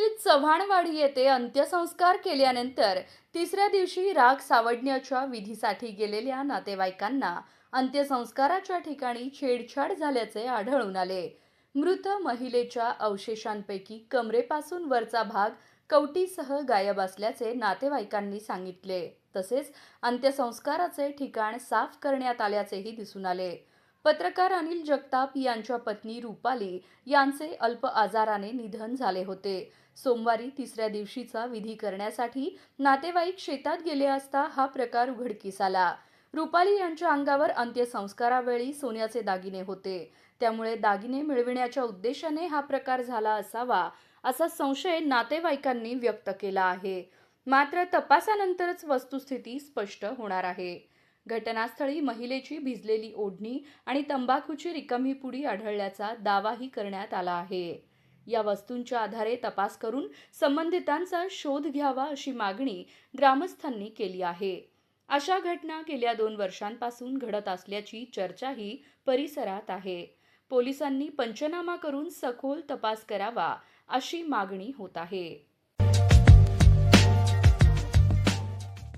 येथील चव्हाणवाडी येथे अंत्यसंस्कार केल्यानंतर तिसऱ्या दिवशी राग सावडण्याच्या विधीसाठी गेलेल्या नातेवाईकांना अंत्यसंस्काराच्या ठिकाणी छेडछाड झाल्याचे आढळून आले. मृत महिलेच्या अवशेषांपैकी कमरेपासून वरचा भाग कवटीसह गायब असल्याचे नातेवाईकांनी सांगितले. तसेच अंत्यसंस्काराचे ठिकाण साफ करण्यात आल्याचेही दिसून आले. पत्रकार अनिल जगताप यांच्या पत्नी रुपाली यांचे अल्प आजाराने निधन झाले होते. सोमवारी तिसऱ्या दिवशीचा विधी करण्यासाठी नातेवाईक शेतात गेले असता हा प्रकार उघडकीस आला. रुपाली यांच्या अंगावर अंत्यसंस्कारावेळी सोन्याचे दागिने होते. त्यामुळे दागिने मिळविण्याच्या उद्देशाने हा प्रकार झाला असावा असा संशय नातेवाईकांनी व्यक्त केला आहे. मात्र तपासानंतरच वस्तुस्थिती स्पष्ट होणार आहे. घटनास्थळी महिलेची भिजलेली ओढणी आणि तंबाखूची रिकामी पुडी आढळल्याचा दावाही करण्यात आला आहे. या वस्तूंच्या आधारे तपास करून संबंधितांचा शोध घ्यावा अशी मागणी ग्रामस्थांनी केली आहे. अशा घटना गेल्या 2 वर्षांपासून घडत असल्याची चर्चाही परिसरात आहे. पोलिसांनी पंचनामा करून सखोल तपास करावा अशी मागणी होत आहे.